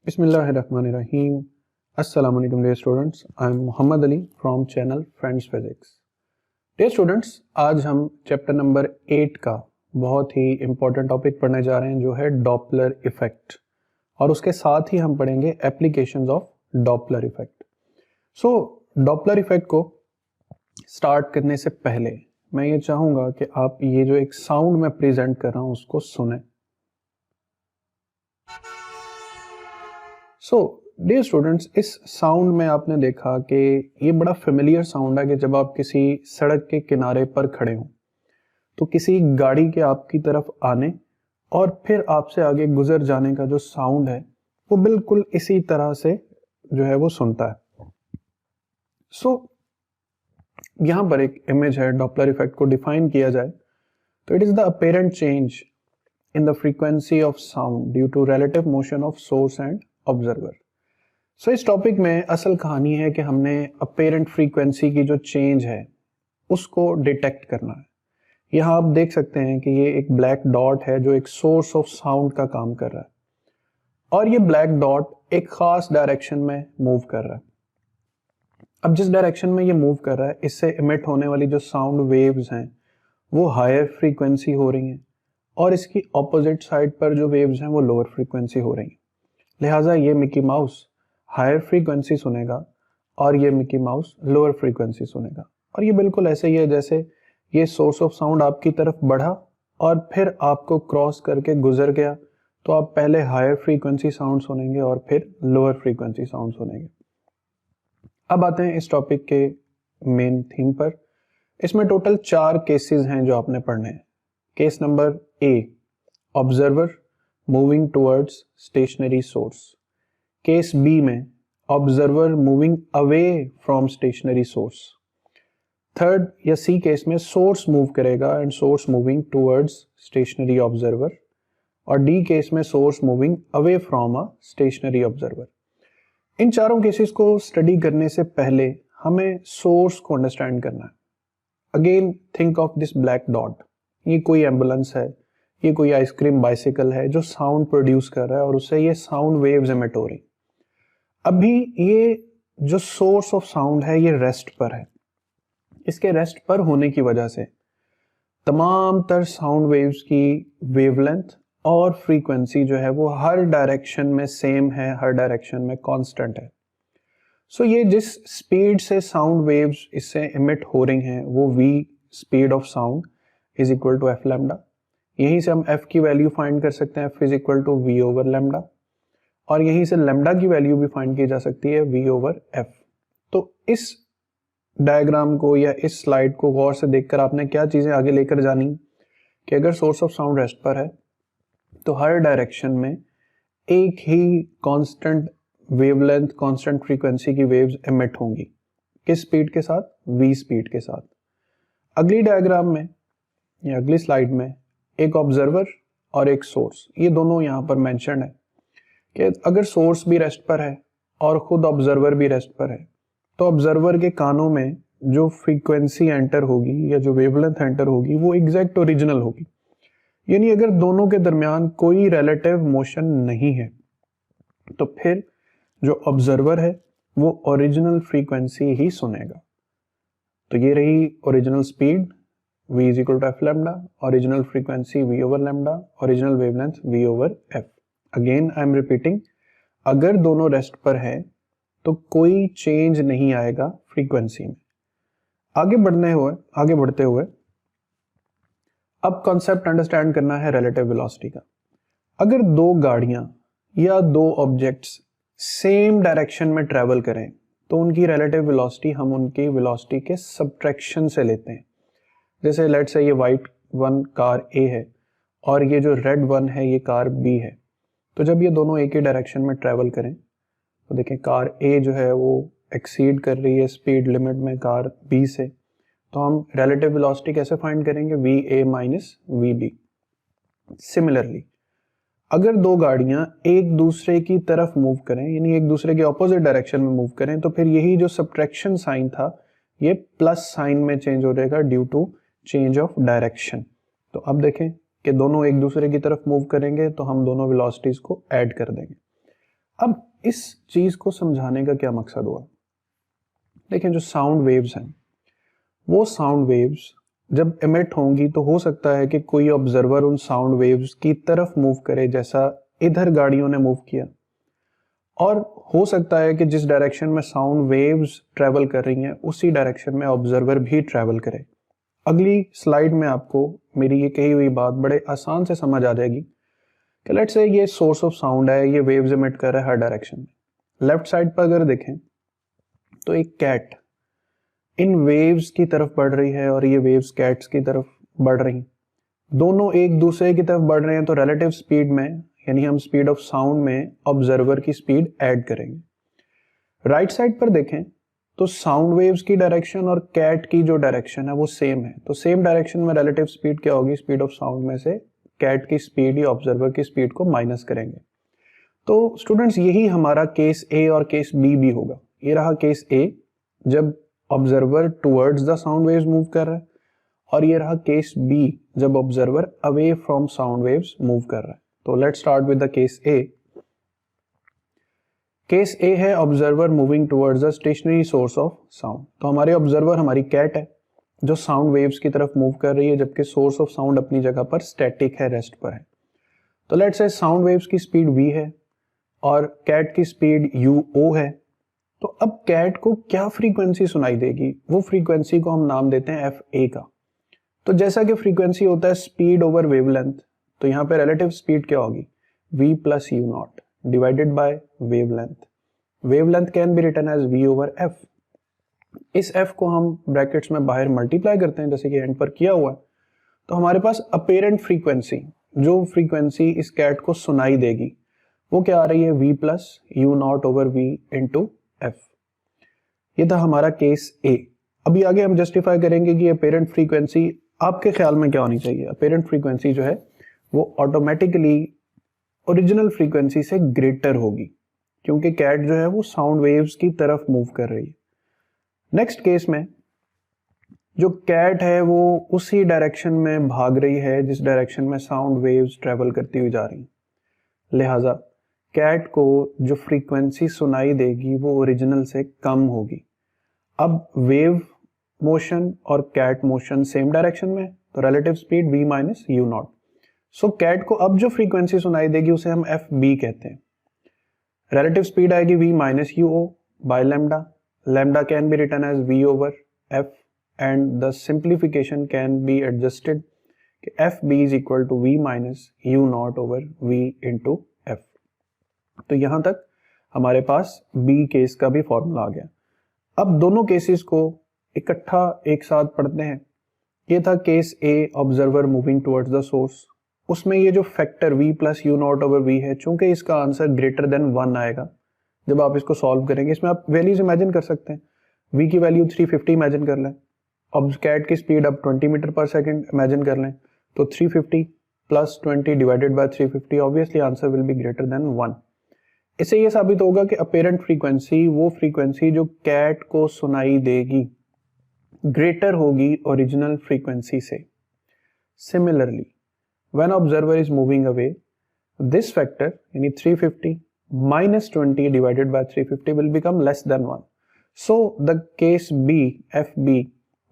Bismillahirrahmanirrahim. Assalamu alaikum dear students. I am Muhammad Ali from channel Friends Physics. Dear students, आज हम chapter number 8 का बहुत ही important topic पढ़ने जा रहे हैं जो है डॉपलर इफेक्ट, और उसके साथ ही हम पढ़ेंगे applications of Doppler effect. So Doppler effect को स्टार्ट करने से पहले मैं ये चाहूँगा कि आप ये जो एक साउंड मैं प्रेजेंट कर रहा हूँ उसको सुने। सो डियर स्टूडेंट्स, इस साउंड में आपने देखा कि ये बड़ा फेमिलियर साउंड है कि जब आप किसी सड़क के किनारे पर खड़े हो तो किसी गाड़ी के आपकी तरफ आने और फिर आपसे आगे गुजर जाने का जो साउंड है वो बिल्कुल इसी तरह से जो है वो सुनता है। सो यहाँ पर एक इमेज है, डॉपलर इफेक्ट को डिफाइन किया जाए तो it is the apparent change in the frequency of sound due to relative motion of source and observer. So इस टॉपिक में असल कहानी है कि हमने अपीरेंट फ्रीक्वेंसी की जो चेंज है उसको डिटेक्ट करना है। यहाँ आप देख सकते हैं कि ये एक ब्लैक डॉट है जो एक सोर्स ऑफ साउंड का काम कर रहा है, और ये ब्लैक डॉट एक खास डायरेक्शन में मूव कर रहा है। अब जिस डायरेक्शन में ये मूव कर रहा है इससे इमिट होने वाली जो साउंड वेव्स हैं वो हायर फ्रीक्वेंसी हो रही हैं, और इसकी ऑपोजिट साइड पर जो वेव्स हैं वो लोअर फ्रीक्वेंसी हो रही हैं। लिहाजा ये मिकी माउस हायर फ्रीक्वेंसी सुनेगा और ये मिकी माउस लोअर फ्रीक्वेंसी सुनेगा। और ये बिल्कुल ऐसे ही है जैसे ये सोर्स ऑफ साउंड आपकी तरफ बढ़ा और फिर आपको क्रॉस करके गुजर गया, तो आप पहले हायर फ्रीक्वेंसी साउंड सुनेंगे और फिर लोअर फ्रीक्वेंसी साउंड सुनेंगे। अब आते हैं इस टॉपिक के मेन थीम पर। इसमें टोटल 4 केसेस हैं जो आपने पढ़ने हैं। Case number A, observer moving towards stationary source. Case B में observer moving away from stationary source. Third या सी केस में सोर्स मूव करेगा and source moving towards stationary observer, और डी केस में source moving away from a stationary observer. इन चारों cases को study करने से पहले हमें सोर्स को अंडरस्टैंड करना है। Again think of this black dot. ये कोई एम्बुलेंस है, ये कोई आइसक्रीम बाइसिकल है जो साउंड प्रोड्यूस कर रहा है और उससे ये साउंड वेव्स एमिट हो रही। अभी ये जो सोर्स ऑफ साउंड है ये रेस्ट पर है। इसके रेस्ट पर होने की वजह से तमाम तर साउंड वेव्स की वेवलेंथ और फ्रीक्वेंसी जो है वो हर डायरेक्शन में सेम है, हर डायरेक्शन में कांस्टेंट है। सो ये जिस स्पीड से साउंड वेव्स इससे इमिट हो रही हैं वो v speed of sound is equal to F lambda. यहीं से हम f की वैल्यू फाइंड कर सकते हैं, f is equal to v over lambda, और यहीं से लैम्डा की वैल्यू भी फाइंड की जा सकती है v ओवर f। तो इस डायग्राम को या इस स्लाइड को गौर से देखकर आपने क्या चीजें आगे लेकर जानी कि अगर सोर्स ऑफ साउंड रेस्ट पर है तो हर डायरेक्शन में एक ही कांस्टेंट वेवलेंथ, कांस्टेंट फ्रीक्वेंसी की वेव्स एमिट होंगी। किस स्पीड के साथ? v स्पीड के साथ। अगली डायग्राम में या अगली स्लाइड में एक ऑब्जर्वर और एक सोर्स, ये दोनों यहाँ पर मेंशन है कि अगर सोर्स भी रेस्ट पर है और खुद ऑब्जर्वर भी रेस्ट पर है तो ऑब्जर्वर के कानों में जो फ्रीक्वेंसी एंटर होगी या जो वेवलेंथ एंटर होगी वो एग्जैक्ट ओरिजिनल होगी। यानी अगर दोनों के दरमियान कोई रिलेटिव मोशन नहीं है तो फिर जो ऑब्जर्वर है वो ओरिजिनल फ्रीक्वेंसी ही सुनेगा। तो ये रही original speed v is equal to F lambda, original frequency v over lambda, original wavelength v over f। Again I am repeating, अगर दोनों रेस्ट पर है तो कोई चेंज नहीं आएगा फ्रीक्वेंसी में। आगे बढ़ते हुए अब कॉन्सेप्ट अंडरस्टैंड करना है रिलेटिव वेलोसिटी का। अगर दो गाड़ियां या दो ऑब्जेक्ट्स सेम डायरेक्शन में ट्रेवल करें तो उनकी रिलेटिव वेलोसिटी हम उनकी वेलोसिटी के सब्ट्रैक्शन से लेते हैं। जैसे लेट्स से ये वाइट वन कार A है और ये जो रेड वन है ये कार B है, तो जब ये दोनों एक ही डायरेक्शन में ट्रेवल करें तो देखें कार A जो है वो एक्सीड कर रही है स्पीड लिमिट में कार B से, तो हम रिलेटिव वेलोसिटी कैसे फाइंड करेंगे? VA minus VB। सिमिलरली अगर दो गाड़ियां एक दूसरे की तरफ मूव करें, यानी एक दूसरे के ऑपोजिट डायरेक्शन में मूव करें, तो फिर यही जो सब्ट्रैक्शन साइन था ये प्लस साइन में चेंज हो जाएगा due to change of direction. तो अब देखें कि दोनों एक दूसरे की तरफ मूव करेंगे तो हम दोनों वेलोसिटीज को ऐड कर देंगे। अब इस चीज को समझाने का क्या मकसद हुआ? देखें, जो साउंड वेव्स हैं, वो साउंड वेव्स जब एमिट होंगी तो हो सकता है कि कोई ऑब्जर्वर उन साउंड वेव्स की तरफ मूव करे, जैसा इधर गाड़ियों ने मूव किया, और हो सकता है कि जिस डायरेक्शन में साउंड वेव्स ट्रेवल कर रही हैं उसी डायरेक्शन में ऑब्जर्वर भी ट्रेवल करे। अगली स्लाइड में आपको मेरी ये कही हुई बात बड़े आसान से समझ आ जाएगी कि लेट्स से ये सोर्स ऑफ साउंड है, ये वेव्स एमिट कर रहा है हर डायरेक्शन में। लेफ्ट साइड पर अगर देखें तो एक कैट इन वेव्स की तरफ बढ़ रही है और ये वेव्स कैट्स की तरफ बढ़ रही हैं। दोनों एक दूसरे की तरफ बढ़ रहे हैं तो रिलेटिव स्पीड में, यानी हम स्पीड ऑफ साउंड में ऑब्जर्वर की स्पीड ऐड करेंगे। राइट साइड पर देखें तो साउंड वेव्स की डायरेक्शन और कैट की जो डायरेक्शन है वो सेम है, तो सेम डायरेक्शन में रिलेटिव स्पीड क्या होगी? स्पीड ऑफ साउंड में से कैट की स्पीड या ऑब्जर्वर की स्पीड को माइनस करेंगे। तो स्टूडेंट्स, यही हमारा केस ए और केस बी भी होगा। ये रहा केस ए जब observer towards the sound waves move कर रहा है, और ये रहा केस बी जब observer away from sound waves move कर रहा है। तो let's start with the case A. Case A है observer moving towards the stationary source of sound. तो हमारे ऑब्जर्वर हमारी कैट है जो साउंड वेव्स की तरफ मूव कर रही है, जबकि सोर्स ऑफ साउंड अपनी जगह पर स्टैटिक है, रेस्ट पर है। तो लेट्स से साउंड वेव्स की स्पीड v है और कैट की स्पीड u0 है। तो अब कैट को क्या फ्रीक्वेंसी सुनाई देगी? वो फ्रीक्वेंसी को हम नाम देते हैं fa का। तो जैसा कि फ्रीक्वेंसी होता है स्पीड ओवर वेवलेंथ, तो यहाँ पे रिलेटिव स्पीड क्या होगी? v plus U naught divided by wavelength. Wavelength can be written as v over f। इस f को हम ब्रैकेट्स में बाहर मल्टीप्लाई करते हैं जैसे कि एंड पर किया हुआ है, तो हमारे पास अपेरेंट फ्रीक्वेंसी, जो फ्रीक्वेंसी इस कैट को सुनाई देगी, वो क्या आ रही है? v plus U naught over v into F. ये था हमारा केस ए। अभी आगे हम जस्टिफाई करेंगे कि अपेरेंट फ्रीक्वेंसी आपके ख्याल में क्या होनी चाहिए। अपेरेंट फ्रीक्वेंसी जो है वो ऑटोमेटिकली ओरिजिनल फ्रीक्वेंसी से ग्रेटर होगी, क्योंकि कैट जो है वो साउंड वेव्स की तरफ मूव कर रही है। नेक्स्ट केस में जो कैट है वो उसी डायरेक्शन में भाग रही है जिस डायरेक्शन में साउंड वेव्स ट्रेवल करती हुई जा रही हैं, लिहाजा कैट को जो फ्रीक्वेंसी सुनाई देगी वो ओरिजिनल से कम होगी। अब वेव मोशन और कैट मोशन सेम डायरेक्शन में, तो relative speed v minus U naught. So cat को अब जो फ्रीक्वेंसी सुनाई देगी उसे हम एफ बी कहते हैं। रिलेटिव स्पीड आएगी v minus U O by lambda. Lambda can be written as v over F and the simplification can be adjusted कि F B is equal to v minus U naught over v into F. तो यहां तक हमारे पास B case का भी formula आ गया। अब दोनों केसेस को इकट्ठा एक साथ पढ़ते हैं। ये था case A, observer moving towards the source. उसमें ये जो factor v plus U naught over v है, चूंकि इसका आंसर ग्रेटर देन 1 आएगा जब आप इसको सॉल्व करेंगे। इसमें आप वैल्यूज इमेजिन कर सकते हैं। v की वैल्यू 350 इमेजिन कर लें, अब कैट की स्पीड अब 20 मीटर पर सेकेंड इमेजिन कर लें, तो 350 plus 20 divided by 350, obviously answer will be greater than 1। इससे ये साबित होगा कि अपेरेंट फ्रीक्वेंसी, वो फ्रीक्वेंसी जो कैट को सुनाई देगी, ग्रेटर होगी ओरिजिनल फ्रीक्वेंसी से। Similarly when observer is moving away, this factor यानी 350 minus 20 divided by 350 will become less than 1. So the case B, FB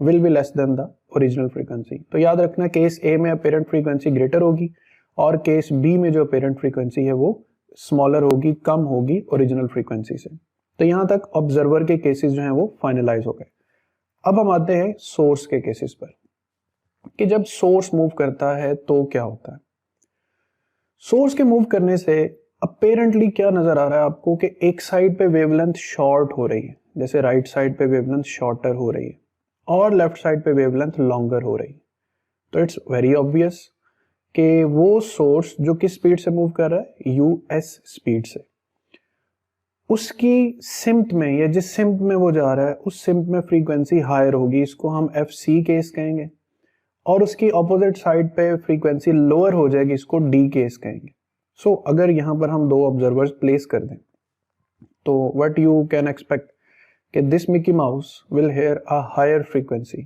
will be less than the original frequency. तो याद रखना case A में apparent frequency greater होगी और case B में जो apparent frequency है वो smaller होगी, कम होगी original frequency से। तो यहाँ तक ऑब्जर्वर के केसेस जो हैं वो फाइनलाइज हो गए। अब हम आते हैं सोर्स के केसेस पर कि जब सोर्स मूव करता है तो क्या होता है। सोर्स के मूव करने से अपेरेंटली क्या नजर आ रहा है आपको कि एक साइड पे वेवलेंथ शॉर्ट हो रही है, जैसे राइट साइड पे वेवलेंथ शॉर्टर हो रही है और लेफ्ट साइड पे वेवलेंथ लॉन्गर हो रही है। तो इट्स वेरी ऑब्वियस कि वो सोर्स जो किस स्पीड से मूव कर रहा है, यूएस स्पीड से, उसकी सिम्ट में या जिस सिम्ट में वो जा रहा है उस सिम्ट में फ्रीक्वेंसी हायर होगी, इसको हम एफ सी केस कहेंगे, और उसकी ऑपोजिट साइड पे फ्रीक्वेंसी लोअर हो जाएगी, इसको डी केस कहेंगे। सो अगर यहाँ पर हम दो ऑब्जर्वर्स प्लेस कर दें तो व्हाट यू कैन एक्सपेक्ट कि this Mickey Mouse will hear a higher frequency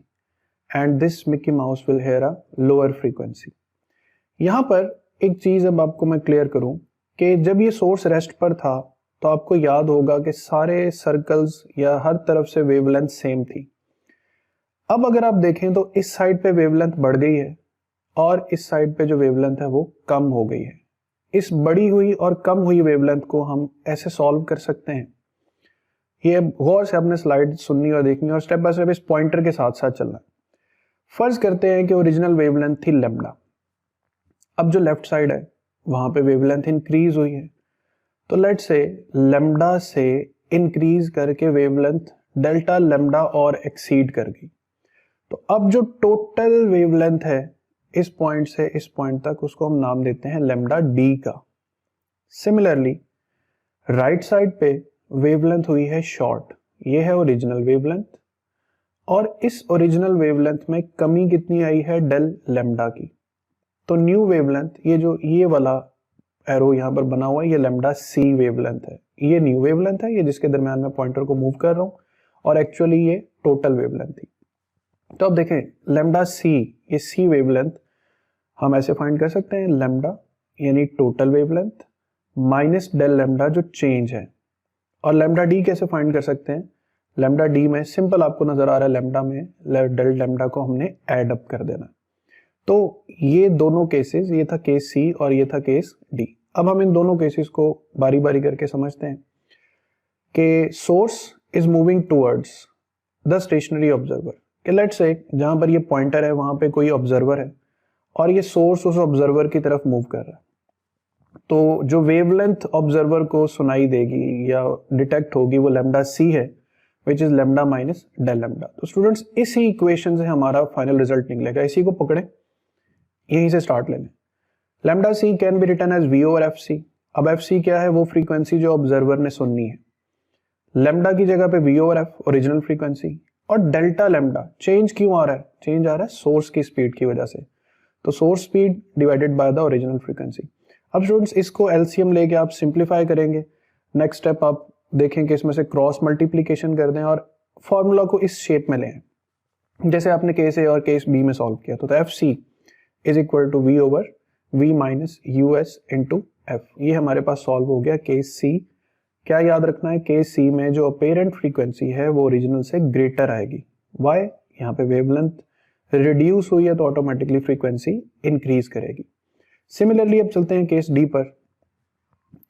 and this Mickey Mouse will hear a lower frequency. यहाँ पर एक चीज अब आपको मैं क्लियर करूं कि जब ये सोर्स रेस्ट पर था तो आपको याद होगा कि सारे सर्कल्स या हर तरफ से वेवलेंथ सेम थी। अब अगर आप देखें तो इस साइड पे वेवलेंथ बढ़ गई है और इस साइड पे जो वेवलेंथ है वो कम हो गई है। इस बढ़ी हुई और कम हुई वेवलेंथ को हम ऐसे सॉल्व कर सकते हैं। ये गौर से आपने स्लाइड सुननी और देखनी और स्टेप बाय स्टेप इस पॉइंटर के साथ साथ चलना। फर्ज करते हैं कि ओरिजिनल वेवलेंथ थी लैम्डा। अब जो लेफ्ट साइड है वहां पे वेवलेंथ इंक्रीज हुई है, तो लेट्स से लैम्डा से इंक्रीज करके वेवलेंथ डेल्टा लैम्डा और एक्सीड कर गई। तो अब जो टोटल वेवलेंथ है इस पॉइंट से इस पॉइंट तक, उसको हम नाम देते हैं लैम्डा डी का। सिमिलरली राइट साइड पे वेवलेंथ हुई है शॉर्ट, ये है ओरिजिनल वेवलेंथ, और इस ओरिजिनल वेवलेंथ में कमी कितनी आई है डेल लैम्डा की। तो न्यू वेवलेंथ, ये जो ये वाला एरो यहां पर बना हुआ है, ये लैम्डा सी वेवलेंथ है, ये न्यू वेवलेंथ है, ये जिसके दरमियान में पॉइंटर को मूव कर रहा हूं, और एक्चुअली ये टोटल वेवलेंथ थी। तो अब देखें लैम्डा सी, ये सी वेवलेंथ हम ऐसे फाइंड कर सकते हैं, लैम्डा यानी total wavelength minus del lambda जो चेंज है। और लैम्डा डी कैसे फाइंड कर सकते हैं, लैम्डा डी में सिंपल आपको नजर आ रहा है, लैम्डा में डेल लैम्डा को हमने ऐड अप कर देना। तो ये दोनों केसेस, ये था केस सी और ये था केस डी। अब हम इन दोनों केसेस को बारी बारी करके समझते हैं कि source is moving towards the stationary observer. कि लेट्स से जहां पर ये पॉइंटर है वहां पे कोई ऑब्जर्वर है और ये सोर्स उस ऑब्जर्वर की तरफ मूव कर रहा है, तो जो वेवलेंथ ऑब्जर्वर को सुनाई देगी या डिटेक्ट होगी वो लैम्डा सी है, which is lambda minus del lambda. तो स्टूडेंट्स इसी इक्वेशन से हमारा फाइनल रिजल्ट निकलेगा, इसी को पकड़े, यहीं से स्टार्ट ले लें। Lambda C can be written as V over F C. अब एफ सी क्या है, वो फ्रीक्वेंसी जो ऑब्जर्वर ने सुननी है। लैम्डा की जगह पे V over F original frequency, और डेल्टा लैम्डा चेंज क्यों आ रहा है, चेंज आ रहा है सोर्स की स्पीड की वजह से, तो source speed divided by the original frequency. अब स्टूडेंट्स इसको एलसीएम लेके आप सिंप्लीफाई करेंगे। नेक्स्ट स्टेप आप देखें कि इसमें से क्रॉस मल्टीप्लीकेशन कर दें और फॉर्मूला को इस शेप में लें जैसे आपने केस ए और केस बी में सॉल्व किया। तो F C is equal to V over V minus U S into F. ये हमारे पास सॉल्व हो गया केस सी। क्या याद रखना है, केस सी में जो अपेरेंट फ्रीक्वेंसी है वो ओरिजिनल से ग्रेटर आएगी। वाई, यहाँ पे वेवलेंथ रिड्यूस हुई है तो ऑटोमेटिकली फ्रीक्वेंसी इंक्रीज करेगी। सिमिलरली अब चलते हैं केस डी पर,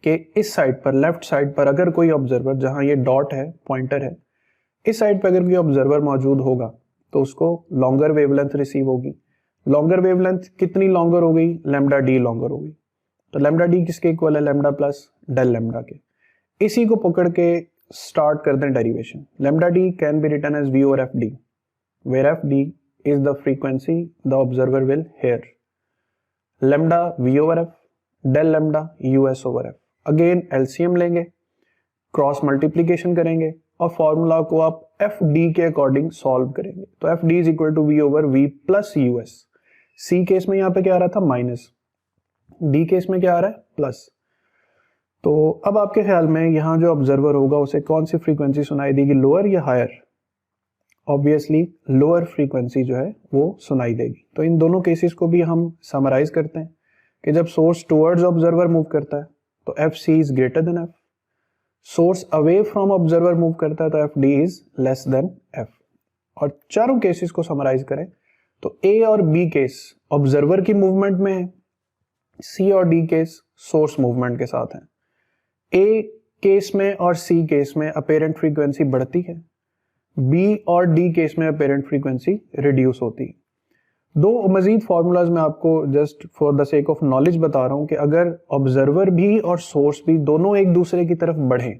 कि इस साइड पर लेफ्ट साइड पर अगर कोई ऑब्जर्वर, जहां ये डॉट है पॉइंटर है, इस साइड पर अगर कोई ऑब्जर्वर मौजूद होगा तो उसको लॉन्गर वेवलेंथ रिसीव होगी। लॉन्गर वेवलेंथ कितनी लॉन्गर हो गई, लैम्डा डी लॉन्गर हो गई। तो लैम्डा डी किसके इक्वल है, लैम्डा प्लस डेल लैम्डा के। इसी को पकड़ के स्टार्ट कर दें derivation. Lambda D can be written as V over F D, where F D is the frequency the observer will hear. Lambda v over f, del lambda us over f. Again LCM लेंगे, cross multiplication करेंगे और formula को आप F D के according solve करेंगे। तो F D is equal to V over V plus U S. C case में यहाँ पे क्या आ रहा था माइनस, डी केस में क्या आ रहा है प्लस। तो अब आपके ख्याल में यहाँ जो ऑब्जर्वर होगा उसे कौन सी फ्रीक्वेंसी सुनाई देगी, लोअर या हायर? ऑब्वियसली लोअर फ्रीक्वेंसी जो है वो सुनाई देगी। तो इन दोनों केसेस को भी हम समराइज करते हैं कि जब सोर्स टुवर्ड्स ऑब्जर्वर मूव करता है तो F C is greater than F, source away from observer move करता है तो F D is less than F. और चारों केसेस को समराइज करें तो ए और बी केस ऑब्जर्वर की मूवमेंट में है, सी और डी केस सोर्स मूवमेंट के साथ है। ए केस में और सी केस में अपेरेंट फ्रीक्वेंसी बढ़ती है, बी और डी केस में अपेरेंट फ्रीक्वेंसी रिड्यूस होती है। दो मजीद फार्मूलाज मैं आपको just for the sake of knowledge बता रहा हूं कि अगर ऑब्जर्वर भी और सोर्स भी दोनों एक दूसरे की तरफ बढ़े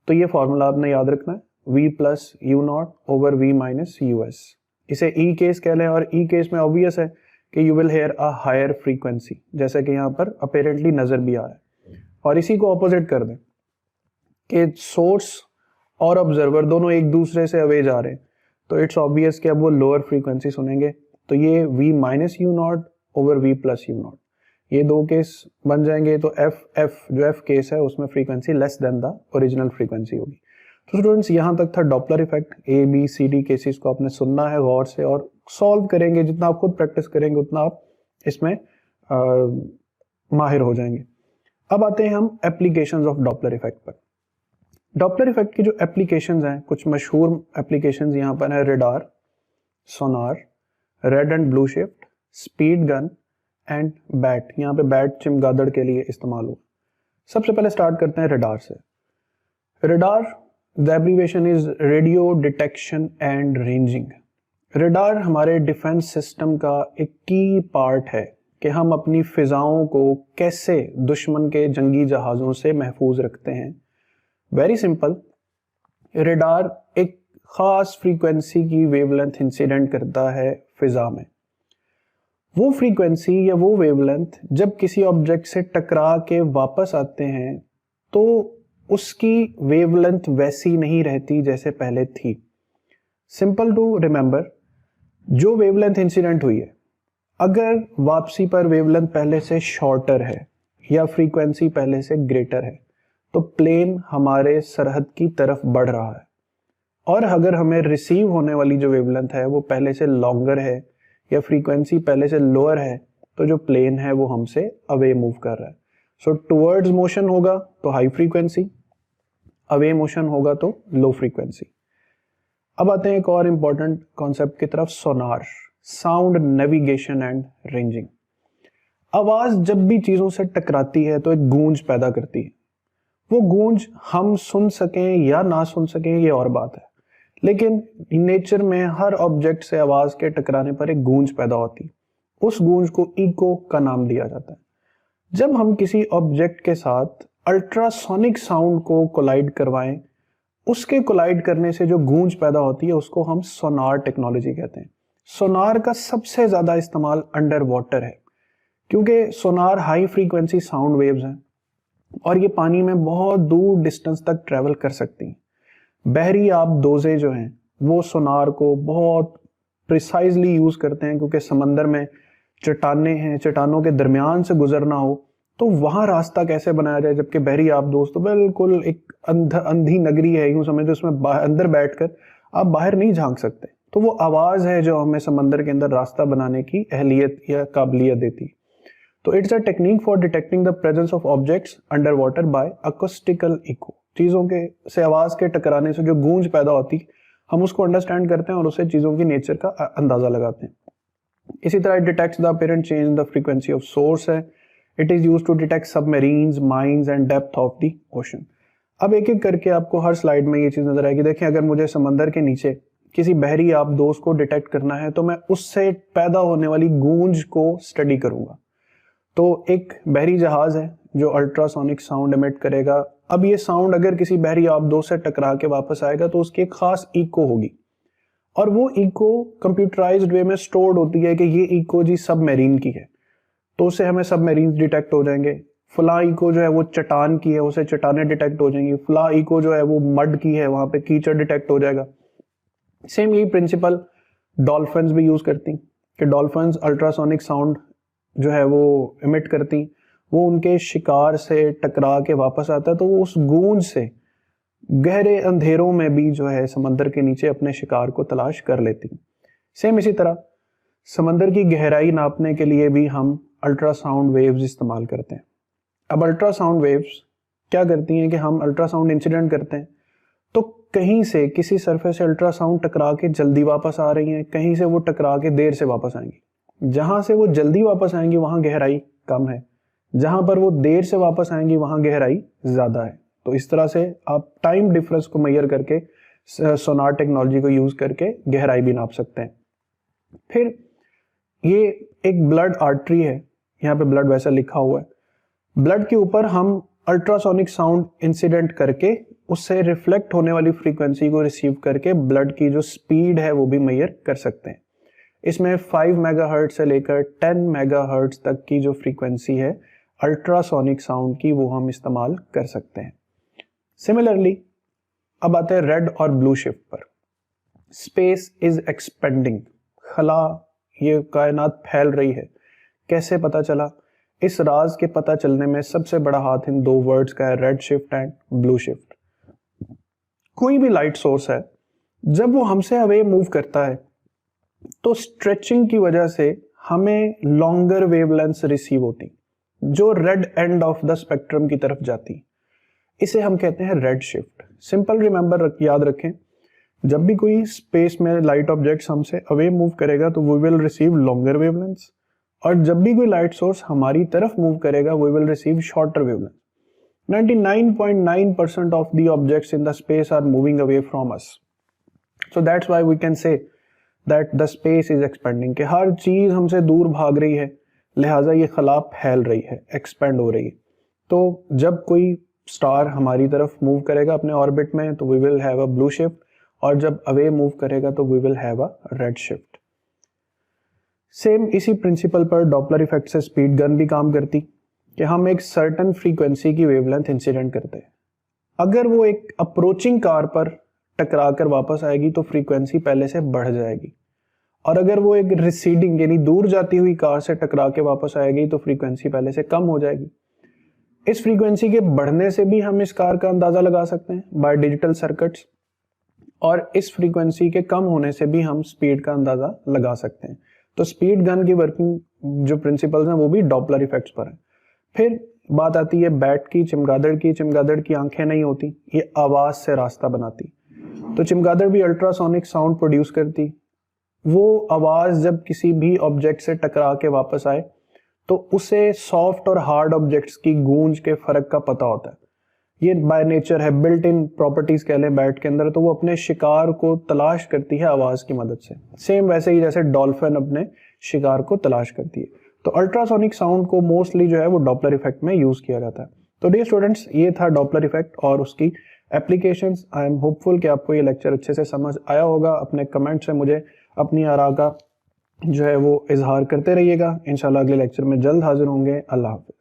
तो ये फार्मूला आपने याद रखना है, v plus U naught over v minus U S. इसे ई केस कह लें, और ई केस में ऑब्वियस है कि you will hear a higher frequency, जैसे कि यहाँ पर अपेरेंटली नजर भी आ रहा है। और इसी को ऑपोजिट कर दें कि सोर्स और ऑब्जर्वर दोनों एक दूसरे से अवे जा रहे हैं तो इट्स ऑब्वियस कि अब वो लोअर फ्रीक्वेंसी सुनेंगे। तो ये v minus U naught over v plus U not, ये दो केस बन जाएंगे। तो एफ जो एफ केस है उसमें frequency less than the original frequency होगी। तो स्टूडेंट्स यहाँ तक था Doppler effect. A B C D cases को आपने सुनना है गौर से और सॉल्व करेंगे। जितना आप खुद प्रैक्टिस करेंगे उतना आप इसमें माहिर हो जाएंगे। अब आते हैं हम एप्लीकेशंस ऑफ डॉपलर इफेक्ट पर। डॉपलर इफेक्ट की जो एप्लीकेशंस हैं, कुछ मशहूर एप्लीकेशंस यहाँ पर है radar, Sonar, red and blue shift, speed gun and bat. यहाँ पे बैट चमगादड़ के लिए इस्तेमाल हुआ। सबसे पहले स्टार्ट करते हैं रेडार से। Radar, the abbreviation is radio detection and ranging. Radar हमारे डिफेंस सिस्टम का एक की पार्ट है कि हम अपनी फिजाओं को कैसे दुश्मन के जंगी जहाज़ों से महफूज रखते हैं। वेरी सिंपल, रेडार एक ख़ास फ्रीक्वेंसी की वेवलेंथ इंसिडेंट करता है फिज़ा में। वो फ्रीक्वेंसी या वो वेवलेंथ जब किसी ऑब्जेक्ट से टकरा के वापस आते हैं तो उसकी वेवलेंथ वैसी नहीं रहती जैसे पहले थी। सिंपल टू रिमेंबर, जो वेवलेंथ इंसिडेंट हुई है, अगर वापसी पर वेवलेंथ पहले से शॉर्टर है या फ्रीक्वेंसी पहले से ग्रेटर है तो प्लेन हमारे सरहद की तरफ बढ़ रहा है, और अगर हमें रिसीव होने वाली जो वेवलेंथ है वो पहले से लॉन्गर है या फ्रीक्वेंसी पहले से लोअर है तो जो प्लेन है वो हमसे अवे मूव कर रहा है। सो टुवर्ड्स मोशन होगा तो हाई फ्रीक्वेंसी, अवे मोशन होगा तो लो फ्रीक्वेंसी। अब आते हैं एक और इंपॉर्टेंट कॉन्सेप्ट की तरफ, सोनार, साउंड नेविगेशन एंड रेंजिंग। आवाज जब भी चीजों से टकराती है तो एक गूंज पैदा करती है। वो गूंज हम सुन सकें या ना सुन सकें ये और बात है, लेकिन नेचर में हर ऑब्जेक्ट से आवाज के टकराने पर एक गूंज पैदा होती है। उस गूंज को इको का नाम दिया जाता है। जब हम किसी ऑब्जेक्ट के साथ अल्ट्रासोनिक साउंड को कोलाइड करवाएं, उसके कोलाइड करने से जो गूंज पैदा होती है उसको हम सोनार टेक्नोलॉजी कहते हैं। सोनार का सबसे ज्यादा इस्तेमाल अंडर वाटर है, क्योंकि सोनार हाई फ्रीक्वेंसी साउंड वेव्स हैं और ये पानी में बहुत दूर डिस्टेंस तक ट्रेवल कर सकती हैं। बहरी आबदोज़े जो हैं वो सोनार को बहुत प्रिसाइजली यूज करते हैं, क्योंकि समंदर में चट्टाने हैं, चट्टानों के दरमियान से गुजरना हो तो वहां रास्ता कैसे बनाया जाए, जबकि बहरी आबदोज़ तो बिल्कुल एक अंधी नगरी है, यूं समझो, उसमें अंदर बैठकर आप बाहर नहीं झांक सकते। तो वो आवाज है जो हमें समंदर के अंदर रास्ता बनाने की अहलियत या काबिलियत देती। तो it's a technique for detecting the presence of objects under water by acoustical echo. चीजों के से आवाज के टकराने से जो गूंज पैदा होती हम उसको अंडरस्टैंड करते हैं और उससे चीजों की नेचर का अंदाजा लगाते हैं। इसी तरह detects the apparent change in the frequency of source है। It is used to detect submarines, mines and depth of the ocean. अब एक एक करके आपको हर स्लाइड में ये चीज नजर आएगी। देखिए, अगर मुझे समंदर के नीचे किसी बहरी आबदोज़ को डिटेक्ट करना है तो मैं उससे पैदा होने वाली गूंज को स्टडी करूंगा। तो एक बहरी जहाज है जो अल्ट्रासोनिक साउंड एमिट करेगा। अब ये साउंड अगर किसी बहरी आबदोज़ से टकरा के वापस आएगा तो उसकी एक खास इको होगी, और वो इको कंप्यूटराइज्ड वे में स्टोर्ड होती है कि ये इको जी सबमरीन की है, तो उससे हमें सबमरीन डिटेक्ट हो जाएंगे। फला इको जो है वो चट्टान की है, उसे चट्टाने डिटेक्ट हो जाएंगी। फला इको जो है वो मड की है, वहां पे कीचड़ डिटेक्ट हो जाएगा। सेम यही प्रिंसिपल डॉल्फिन्स भी यूज करती कि डॉल्फिन्स अल्ट्रासोनिक साउंड जो है वो इमिट करती, वो उनके शिकार से टकरा के वापस आता है तो वो उस गूंज से गहरे अंधेरों में भी जो है समंदर के नीचे अपने शिकार को तलाश कर लेती। सेम इसी तरह समंदर की गहराई नापने के लिए भी हम अल्ट्रासाउंड वेव्स इस्तेमाल करते हैं। अब अल्ट्रासाउंड वेव्स क्या करती हैं कि हम अल्ट्रासाउंड इंसिडेंट करते हैं तो कहीं से किसी सरफेस से अल्ट्रासाउंड टकरा के जल्दी वापस आ रही हैं, कहीं से वो टकरा के देर से वापस आएंगी। जहां से वो जल्दी वापस आएंगी वहां गहराई कम है, जहां पर वो देर से वापस आएंगी वहां गहराई ज्यादा है। तो इस तरह से आप टाइम डिफरेंस को मेजर करके सोनार टेक्नोलॉजी को यूज करके गहराई भी नाप सकते हैं। फिर ये एक ब्लड आर्टरी है, यहाँ पे ब्लड वैसा लिखा हुआ है। ब्लड के ऊपर हम अल्ट्रासोनिक साउंड इंसिडेंट करके उससे रिफ्लेक्ट होने वाली फ्रीक्वेंसी को रिसीव करके ब्लड की जो स्पीड है वो भी मेजर कर सकते हैं। इसमें 5 मेगाहर्ट्ज से लेकर 10 मेगाहर्ट्ज तक की जो फ्रीक्वेंसी है अल्ट्रासोनिक साउंड की वो हम इस्तेमाल कर सकते हैं। सिमिलरली अब आते हैं रेड और ब्लू शिफ्ट पर। स्पेस इज एक्सपेंडिंग, खला ये कायनात फैल रही है। कैसे पता चला? इस राज के पता चलने में सबसे बड़ा हाथ इन दो वर्ड्स का है, red shift and blue shift. कोई भी लाइट सोर्स है जब वो हमसे अवे मूव करता है तो स्ट्रेचिंग की वजह से हमें लॉन्गर वेवलेंथ्स रिसीव होती जो red end of the spectrum की तरफ जाती। इसे हम कहते हैं रेड शिफ्ट। सिंपल रिमेंबर याद रखें, जब भी कोई स्पेस में लाइट ऑब्जेक्ट्स हमसे अवे मूव करेगा तो we will receive longer wavelengths, और जब भी कोई लाइट सोर्स हमारी तरफ मूव करेगा we will receive shorter wavelength. 99.9% of the objects in the space are moving away from us. So that's why we can say that the space is expanding, कि हर चीज हमसे दूर भाग रही है, लिहाजा ये खला फैल रही है, एक्सपेंड हो रही है। तो जब कोई स्टार हमारी तरफ मूव करेगा अपने ऑर्बिट में तो we will have a blue shift, और जब अवे मूव करेगा तो we will have a red shift. Same इसी प्रिंसिपल पर डॉपलर इफेक्ट से स्पीड गन भी काम करती, कि हम एक सर्टेन फ्रीक्वेंसी की वेवलेंथ इंसिडेंट करते हैं। अगर वो एक अप्रोचिंग कार पर टकरा कर वापस आएगी तो फ्रीक्वेंसी पहले से बढ़ जाएगी, और अगर वो एक रिसीडिंग यानी दूर जाती हुई कार से टकरा के वापस आएगी तो फ्रीक्वेंसी पहले से कम हो जाएगी। इस फ्रीक्वेंसी के बढ़ने से भी हम इस कार का अंदाजा लगा सकते हैं बाय डिजिटल सर्किट्स, और इस फ्रीक्वेंसी के कम होने से भी हम स्पीड का अंदाजा लगा सकते हैं। तो स्पीड गन की वर्किंग जो प्रिंसिपल्स हैं वो भी डॉपलर इफेक्ट्स पर है। फिर बात आती है बैट की, चमगादड़ की। चमगादड़ की आंखें नहीं होती, ये आवाज से रास्ता बनाती। तो चमगादड़ भी अल्ट्रासोनिक साउंड प्रोड्यूस करती। वो आवाज जब किसी भी ऑब्जेक्ट से टकरा के वापस आए तो उसे सॉफ्ट और हार्ड ऑब्जेक्ट्स की गूंज के फर्क का पता होता है। ये बाय नेचर है, बिल्ट इन प्रॉपर्टीज कह लें बैट के अंदर। तो वो अपने शिकार को तलाश करती है आवाज की मदद से, सेम वैसे ही जैसे डॉल्फिन अपने शिकार को तलाश करती है। तो अल्ट्रासोनिक साउंड को मोस्टली जो है वो डॉपलर इफेक्ट में यूज किया जाता है। तो डियर स्टूडेंट्स, ये था डॉपलर इफेक्ट और उसकी एप्लीकेशंस। आई एम होपफुल कि आपको ये लेक्चर अच्छे से समझ आया होगा। अपने कमेंट से मुझे अपनी आरा का जो है वो इजहार करते रहिएगा। इंशाल्लाह अगले लेक्चर में जल्द हाजिर होंगे। अल्लाह हाफिज।